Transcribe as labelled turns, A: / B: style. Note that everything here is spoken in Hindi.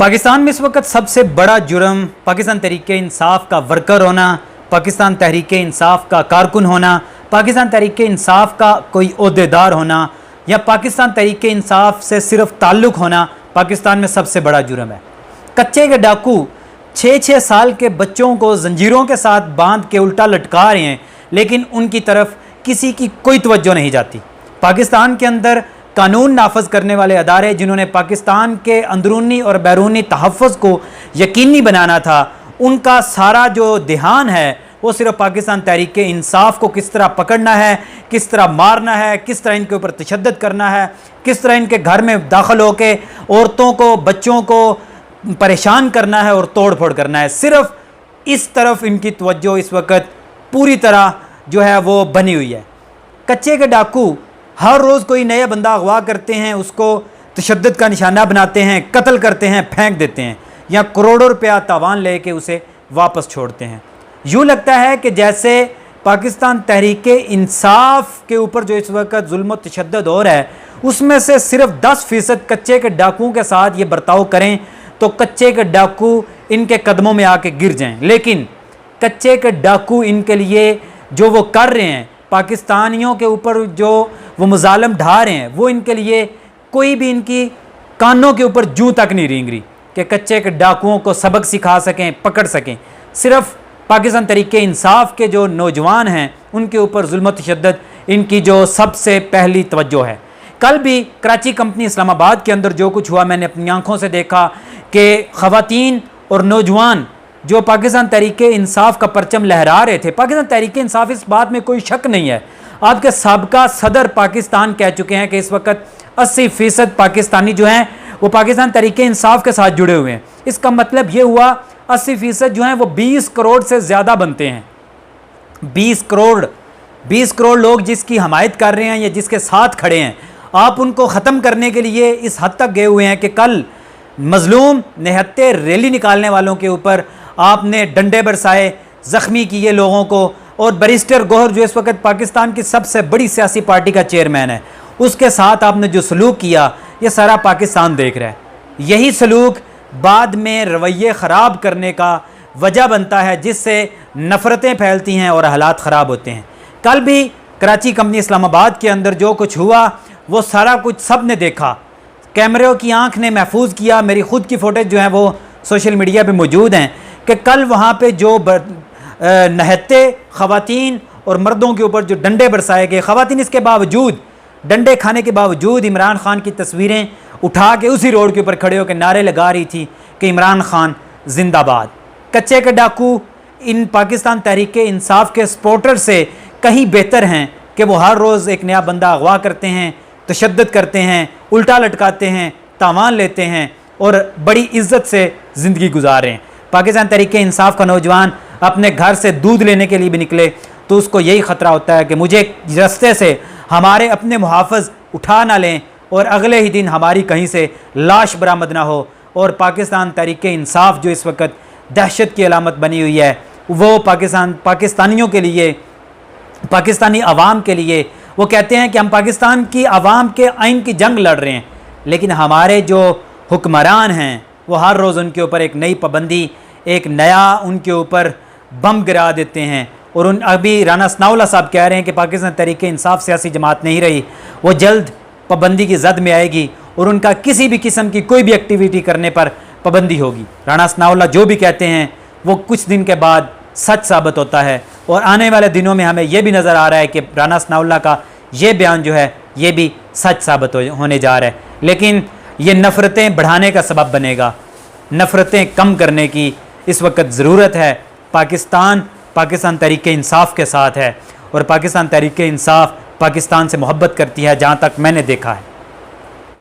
A: पाकिस्तान में इस वक्त सबसे बड़ा जुर्म पाकिस्तान तहरीके इंसाफ का वर्कर होना, पाकिस्तान तहरीके इंसाफ का कारकुन होना, पाकिस्तान तहरीके इंसाफ का कोई ओहदेदार होना या पाकिस्तान तहरीके इंसाफ से सिर्फ ताल्लुक़ होना पाकिस्तान में सबसे बड़ा जुर्म है। कच्चे के डाकू 6-6 साल के बच्चों को जंजीरों के साथ बांध के उल्टा लटका रहे हैं, लेकिन उनकी तरफ किसी की कोई तवज्जो नहीं जाती। पाकिस्तान के अंदर कानून नाफज करने वाले अदारे जिन्होंने पाकिस्तान के अंदरूनी और बैरूनी तहफ़्फ़ुज़ को यकीनी बनाना था, उनका सारा जो ध्यान है वो सिर्फ पाकिस्तान तहरीके इंसाफ को किस तरह पकड़ना है, किस तरह मारना है, किस तरह इनके ऊपर तशद्दुद करना है, किस तरह इनके घर में दाखिल होकर औरतों को, बच्चों को परेशान करना है और तोड़ फोड़ करना है। सिर्फ इस तरफ इनकी तवज्जो इस वक्त पूरी तरह जो है वो बनी हुई है। कच्चे के डाकू हर रोज़ कोई नया बंदा अगवा करते हैं, उसको तशद्दुद का निशाना बनाते हैं, कत्ल करते हैं, फेंक देते हैं या करोड़ों रुपया तावान लेके उसे वापस छोड़ते हैं। यूँ लगता है कि जैसे पाकिस्तान तहरीके इंसाफ के ऊपर जो इस वक्त जुल्म तशद्दुद हो रहा है, उसमें से सिर्फ 10% कच्चे के डाकुओं के साथ ये बर्ताव करें तो कच्चे के डाकू इनके कदमों में आके गिर जाएं। लेकिन कच्चे के डाकू इनके लिए जो वो कर रहे हैं, पाकिस्तानियों के ऊपर जो वो मुजालम ढा रहे हैं, वो इनके लिए कोई भी इनकी कानों के ऊपर जूं तक नहीं रेंग रही कि कच्चे के डाकुओं को सबक सिखा सकें, पकड़ सकें। सिर्फ पाकिस्तान तहरीके इंसाफ के जो नौजवान हैं उनके ऊपर जुल्म तशद्दुद इनकी जो सबसे पहली तवज्जो है। कल भी कराची कंपनी इस्लामाबाद के अंदर जो कुछ हुआ, मैंने अपनी आंखों से देखा कि ख़वातीन और नौजवान जो पाकिस्तान तहरीके इंसाफ का परचम लहरा रहे थे। पाकिस्तान तहरीके इंसाफ, इस बात में कोई शक नहीं है, आपके साबका सदर पाकिस्तान कह चुके हैं कि इस वक्त 80% पाकिस्तानी जो हैं वो पाकिस्तान तहरीके इंसाफ के साथ जुड़े हुए हैं। इसका मतलब ये हुआ 80% जो हैं वो 20 करोड़ से ज़्यादा बनते हैं। 20 करोड़ लोग जिसकी हमायत कर रहे हैं या जिसके साथ खड़े हैं, आप उनको ख़त्म करने के लिए इस हद तक गए हुए हैं कि कल मजलूम निहत्ते रैली निकालने वालों के ऊपर आपने डंडे बरसाए, ज़ख्मी किए लोगों को, और बैरिस्टर गौहर जो इस वक्त पाकिस्तान की सबसे बड़ी सियासी पार्टी का चेयरमैन है, उसके साथ आपने जो सलूक किया ये सारा पाकिस्तान देख रहा है। यही सलूक बाद में रवैये ख़राब करने का वजह बनता है, जिससे नफ़रतें फैलती हैं और हालात ख़राब होते हैं। कल भी कराची कंपनी इस्लामाबाद के अंदर जो कुछ हुआ वो सारा कुछ सब ने देखा, कैमरों की आंख ने महफूज किया। मेरी ख़ुद की फ़ोटेज जो हैं वो सोशल मीडिया पे मौजूद हैं कि कल वहाँ पे जो नहत्ते ख़वातीन और मर्दों के ऊपर जो डंडे बरसाए गए, ख़वातीन इसके बावजूद, डंडे खाने के बावजूद इमरान खान की तस्वीरें उठा के उसी रोड के ऊपर खड़े होकर नारे लगा रही थी कि इमरान खान जिंदाबाद। कच्चे के डाकू इन पाकिस्तान तहरीके इंसाफ के सपोर्टर से कहीं बेहतर हैं कि वो हर रोज़ एक नया बंदा अगवा करते हैं, तशद्दुद करते हैं, उल्टा लटकाते हैं, तावान लेते हैं और बड़ी इज्जत से ज़िंदगी गुजार रहे हैं। पाकिस्तान तहरीके इंसाफ का नौजवान अपने घर से दूध लेने के लिए भी निकले तो उसको यही ख़तरा होता है कि मुझे रास्ते से हमारे अपने मुहाफ़िज़ उठा ना लें और अगले ही दिन हमारी कहीं से लाश बरामद ना हो। और पाकिस्तान तहरीके इंसाफ जो इस वक्त दहशत की अलामत बनी हुई है, वो पाकिस्तानियों के लिए, पाकिस्तानी अवाम के लिए, वो कहते हैं कि हम पाकिस्तान की अवाम के आइन की जंग लड़ रहे हैं, लेकिन हमारे जो हुक्मरान हैं वो हर रोज़ उनके ऊपर एक नई पाबंदी, एक नया उनके ऊपर बम गिरा देते हैं। और अभी राना सनाउल्लाह साहब कह रहे हैं कि पाकिस्तान तहरीके इंसाफ सियासी जमात नहीं रही, वो जल्द पाबंदी की जद में आएगी और उनका किसी भी किस्म की कोई भी एक्टिविटी करने पर पाबंदी होगी। राना सनाउल्लाह जो भी कहते हैं वो कुछ दिन के बाद सच साबित होता है और आने वाले दिनों में हमें यह भी नज़र आ रहा है कि राना सनाउल्लाह का ये बयान जो है ये भी सच साबित होने जा रहा है। लेकिन ये नफ़रतें बढ़ाने का सबब बनेगा। नफ़रतें कम करने की इस वक्त ज़रूरत है। पाकिस्तान तहरीके इंसाफ के साथ है और पाकिस्तान तहरीके इंसाफ पाकिस्तान से मोहब्बत करती है, जहाँ तक मैंने देखा है।